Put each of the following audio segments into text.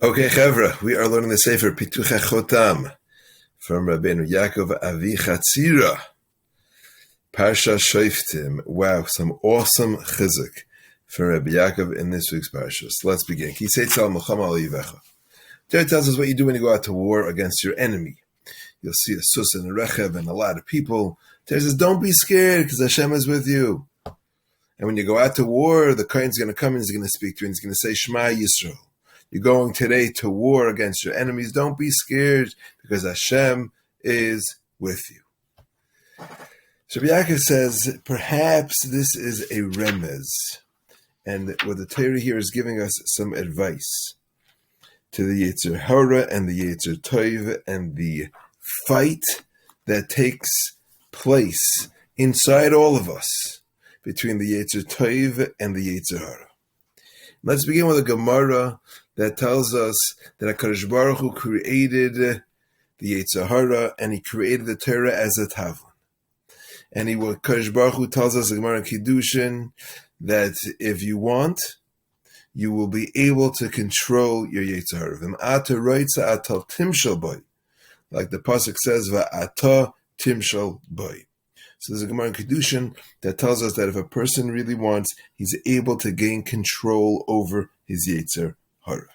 Okay, Chevra, we are learning the Sefer Pituchei Chotam from Rabi Yakov Avi Chatzira. Pרשת Shoftim. Wow, some awesome chizuk for Rabi Yakov in this week's parsha. So let's begin. There it tells us what you do when you go out to war against your enemy. You'll see a sus and a rechev and a lot of people. There says, don't be scared because Hashem is with you. And when you go out to war, the Kohen's going to come and he's going to speak to you and he's going to say, Shema Yisrael. You're going today to war against your enemies. Don't be scared because Hashem is with you. So Rabi Yakov says, perhaps this is a remez. And what the Torah here is giving us some advice to the Yetzer Hara and the Yetzer Tov and the fight that takes place inside all of us between the Yetzer Tov and the Yetzer Hara. Let's begin with a Gemara that tells us that HaKadosh Baruch Hu created the Yetzer Hara and he created the Torah as a tavlin. And HaKadosh Baruch Hu tells us, the Gemara in Kiddushin, that if you want, you will be able to control your Yetzer Hara. Like the pasuk says, Va'ata timshal boy. So there's a Gemara in Kiddushin that tells us that if a person really wants, he's able to gain control over his Yetzer Hara.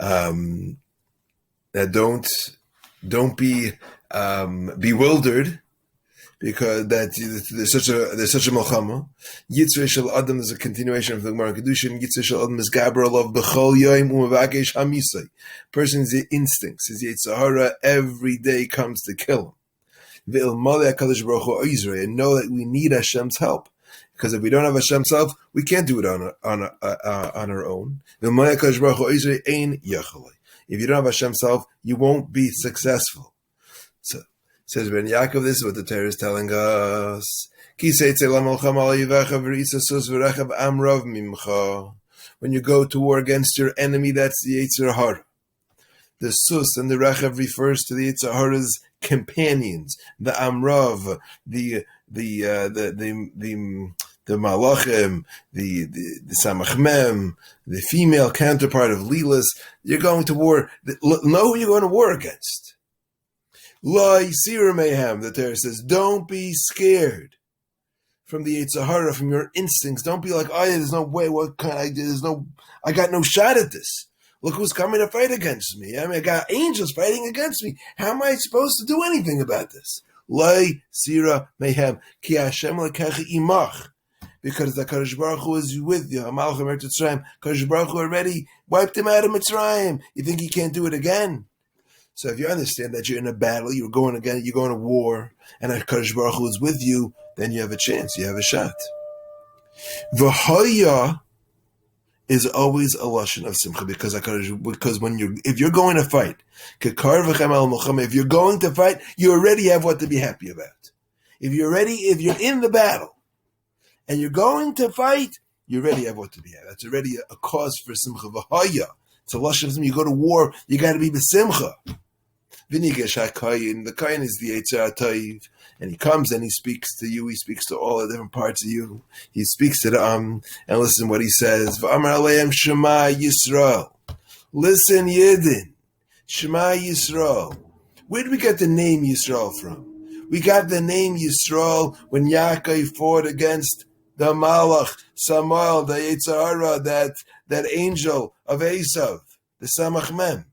Now don't be bewildered because that there's such a milchama. Yitzvei shel adam is a continuation of the Gemara Kedushin. Yitzvei shel adam is gaber alav b'chol yoyim u'mevakesh hamisay. Person's instincts, his Yetzer Hara, every day comes to kill him. Ve'ilmalei HaKadosh Baruch Hu Yisrael, and know that we need Hashem's help. Because if we don't have Hashem's help, we can't do it on our own. Ve'ilmalei HaKadosh Baruch Hu Yisrael ein yachalei. If you don't have Hashem's help, you won't be successful. So says Rabi Yakov, this is what the Torah is telling us. When you go to war against your enemy, that's the Yetzer Hara. The sus and the rechev refers to the Yetzer Hara's companions, the amrav, the malachim, the samachmem, the female counterpart of Lilas. You're going to war. Know who you're going to war against. La yisira mayhem, the Torah says, don't be scared from the Yetzer Hara, from your instincts. Don't be like, oh, there's no way, what can I do? I got no shot at this. Look who's coming to fight against me. I got angels fighting against me. How am I supposed to do anything about this? La yisira mayhem, ki Hashem lekecha imach. Because the HaKadosh Baruch Hu is with you. HaKadosh Baruch Hu already wiped him out of Mitzrayim. You think he can't do it again? So if you understand that you're in a battle, you're going to war, and HaKadosh Baruch Hu is with you, then you have a chance, you have a shot. V'haya is always a lashon of simcha because if you're going to fight, if you're going to fight, you already have what to be happy about. If you're in the battle, and you're going to fight, you already have what to be happy. That's already a cause for simcha. V'haya. It's a lashon of simcha. You go to war, you got to be b'simcha. The Kohen is the Yetzer Tov, and he comes and he speaks to you. He speaks to all the different parts of you. He speaks to the and listen what he says. V'amar aleim Shema Yisrael. Listen, Yidden. Shema Yisrael. Where did we get the name Yisrael from? We got the name Yisrael when Yaakov fought against the Malach, Samuel, the Yetzer Hara, that angel of Esav, the Samach Mem.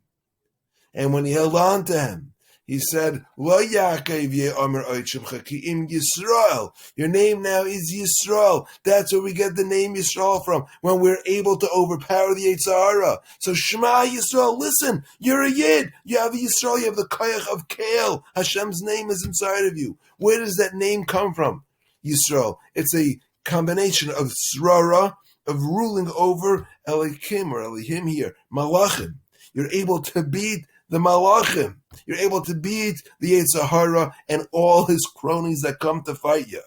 And when he held on to him, he said, Lo Yaakov ye Omer Oichimcha ki im Yisrael. Your name now is Yisrael. That's where we get the name Yisrael from, when we're able to overpower the Yetzer Hara. So Shema Yisrael, listen, you're a Yid. You have Yisrael, you have the Koyach of Kael. Hashem's name is inside of you. Where does that name come from? Yisrael. It's a combination of Srara, of ruling over Elikim or Elihim here, Malachim. You're able to beat the Malachim. You're able to beat the Yetzer Hara and all his cronies that come to fight you.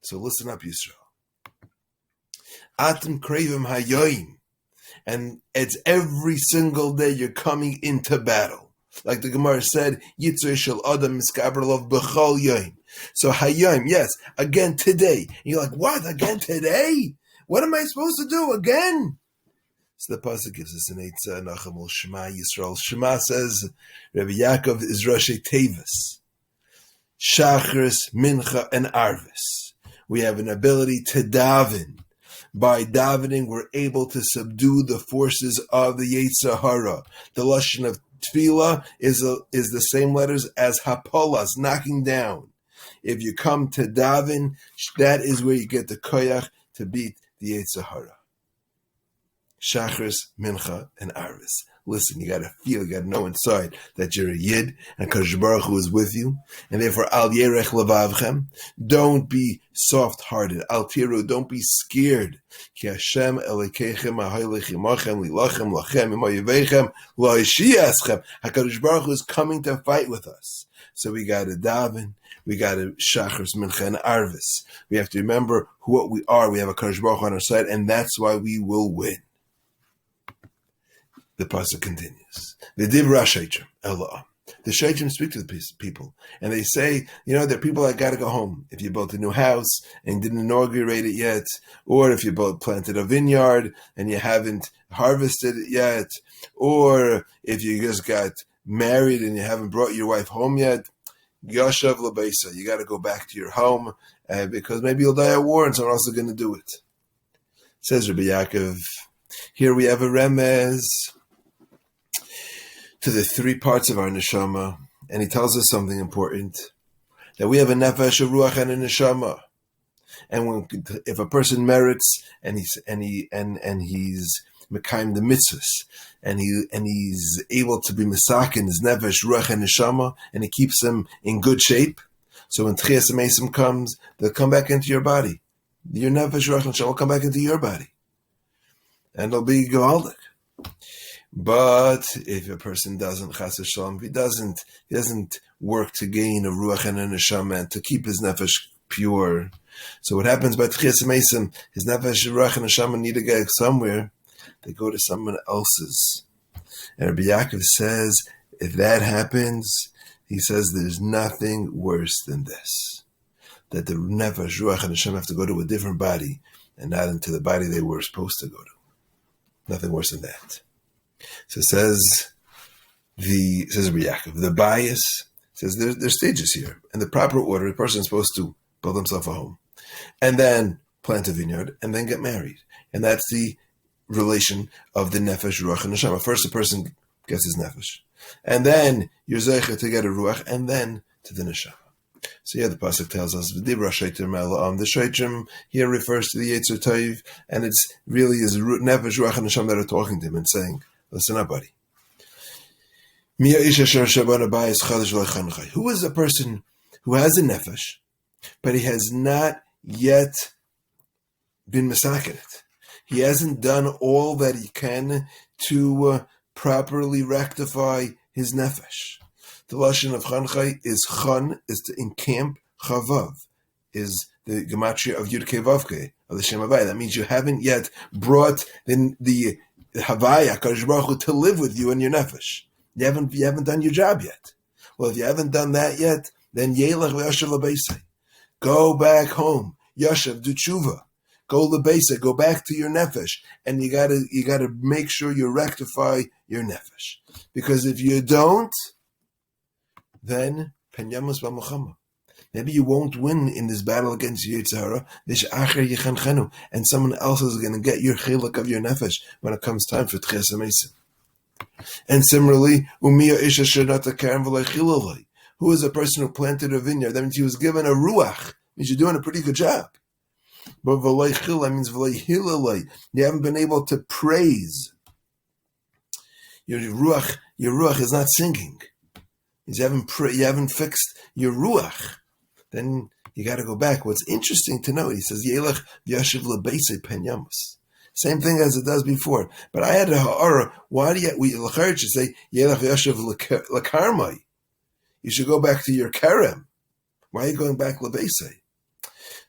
So listen up, Yisrael. Atem krevim hayoim. And it's every single day you're coming into battle. Like the Gemara said, Yitzvei shel adam miskaber alav b'chol yoim. So hayom, yes, again today. And you're like, what? Again today? What am I supposed to do again? So the pasuk gives us an eitzah, Nachamul Shema Yisrael. Shema says, Rabi Yakov is Roshei Tevis, Shachris, Mincha, and Arvis. We have an ability to daven. By davening, we're able to subdue the forces of the Yetzer Hara. The lashon of tefillah is the same letters as hapolas, knocking down. If you come to daven, that is where you get the koyach to beat the Yetzer Hara. Shachris, Mincha, and Arvis. Listen, you gotta feel, you gotta know inside that you're a Yid and Kadosh Baruch Hu is with you, and therefore Al Yerech Levavchem. Don't be soft-hearted. Al Tiru, don't be scared. Ki Hashem Elokeichem Hahoylech Imachem Lilachem Lachem Imayivechem Lo Yishiaschem. HaKadosh Baruch Hu is coming to fight with us. So we gotta daven. We gotta Shachris, Mincha, and Arvis. We have to remember what we are. We have a Kadosh Baruch Hu on our side, and that's why we will win. The pasuk continues. The Divra Sheitim Elah. The Sheitim speak to the people, and they say, there are people that got to go home. If you built a new house and didn't inaugurate it yet, or if you planted a vineyard and you haven't harvested it yet, or if you just got married and you haven't brought your wife home yet, Yashav Labeisa, you got to go back to your home because maybe you'll die of war and someone else is going to do it. Says Rabi Yakov. Here we have a remez to the three parts of our neshama, and he tells us something important, that we have a nefesh, a ruach, and a neshama. And if a person merits and he's mekayim the mitzvahs, and he's able to be misakin his nefesh, ruach, and neshama, and he keeps them in good shape, so when Tchias HaMesim comes, they'll come back into your body. Your nefesh, ruach, and neshama will come back into your body, and they'll be gewaldik. But if a person doesn't, chas v'shalom, he doesn't work to gain a ruach and a neshama and to keep his nefesh pure. So what happens by Tchias HaMesim, his nefesh, ruach, and neshama need to go somewhere. They go to someone else's. And Rabi Yakov says, if that happens, he says there's nothing worse than this. That the nefesh, ruach, and neshama have to go to a different body and not into the body they were supposed to go to. Nothing worse than that. So says Rabi Yakov, the bias says there's stages here. In the proper order, a person is supposed to build himself a home, and then plant a vineyard, and then get married. And that's the relation of the nefesh, ruach, and neshama. First, the person gets his nefesh, and then you're zeicha to get a ruach, and then to the neshama. So the pasuk tells us the sheitim here refers to the Yetzer Tov, and it's really his nefesh, ruach, and neshama that are talking to him and saying, listen up, buddy. Who is a person who has a nefesh, but he has not yet been misakin it? He hasn't done all that he can to properly rectify his nefesh. The lashon of chanchai is chan, is to encamp, chavav, is the gematria of Yud Kei Vav Kei, of the Shem Havai. That means you haven't yet brought the Havaya, Kadosh Baruch Hu, to live with you in your nefesh. You haven't done your job yet. Well, if you haven't done that yet, then Yelech v'yashav l'beisei. Go back home. Yashav, do tshuva. Go l'beisei. Go back to your nefesh, and you gotta make sure you rectify your nefesh. Because if you don't, then pen yamas b'machama. Maybe you won't win in this battle against Yetzer Hara, and someone else is going to get your chiluk of your nefesh when it comes time for Tchias HaMesim. And similarly, who is a person who planted a vineyard? That means he was given a ruach. Means you're doing a pretty good job. But that means you haven't been able to praise. Your ruach is not singing. You haven't fixed your ruach. Then you got to go back. What's interesting to note, he says, Yelech v'yashiv l'beisei pen yamus. Same thing as it does before. But I had a ha'ara. Why do you should say, Yelech v'yashiv l'karmai? You should go back to your karem. Why are you going back l'beisei?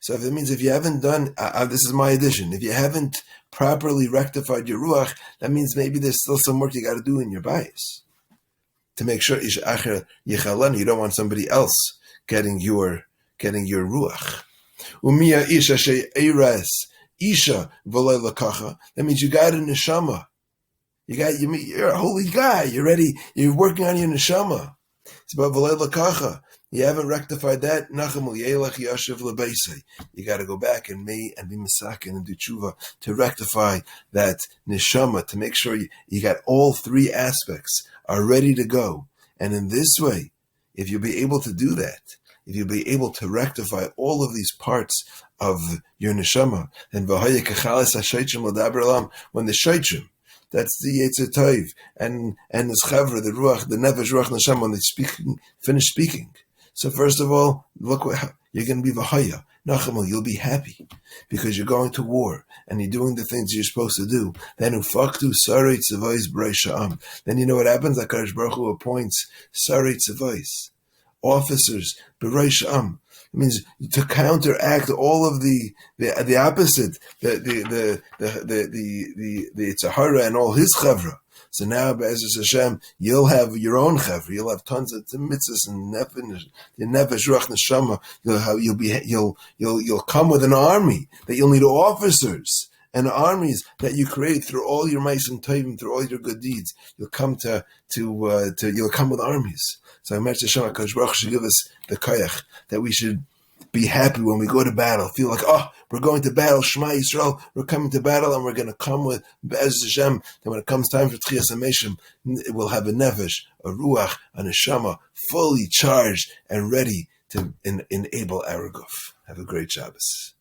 So if it means if you haven't done, this is my addition, if you haven't properly rectified your ruach, that means maybe there's still some work you got to do in your bias to make sure you don't want somebody else getting your ruach. Umiya isha she'eres isha v'loy lakacha. That means you got a neshama You're a holy guy. You're ready. You're working on your neshama. It's about v'lei lakacha. You haven't rectified that. You got to go back and be masakin and do tshuva to rectify that neshama, to make sure you got all three aspects are ready to go. And in this way, if you'll be able to do that, if you'll be able to rectify all of these parts of your neshama, then when the shaychim, that's the Yetzer Tov, and the Chavra, the Ruach, the Nefesh, Ruach, Neshama, when they finish speaking. So first of all, look you're going to be v'haya, Nachamal, you'll be happy because you're going to war and you're doing the things you're supposed to do. Then ufaktu sarei tzavos b'rei sha'am. Then you know what happens? HaKadosh Baruch Hu appoints sarei tzavos, officers b'rei sha'am. It means to counteract all of the opposite, the Tzahara and all his chavra. So now, Be'ezus Hashem, you'll have your own chavra. You'll have tons of mitzvahs and nefesh, ruach, neshama. You'll come with an army that you'll need officers and armies that you create through all your ma'asim tovim, through all your good deeds. You'll come you'll come with armies. So I imagine Hashem HaKadosh Baruch Hu should give us the koyach that we should be happy when we go to battle. Feel like, we're going to battle. Shema Yisrael, we're coming to battle, and we're going to come with Be'ez Hashem. Then when it comes time for Tchias HaMeshim, we'll have a nefesh, a ruach, a neshama, fully charged and ready to enable our guf. Have a great Shabbos.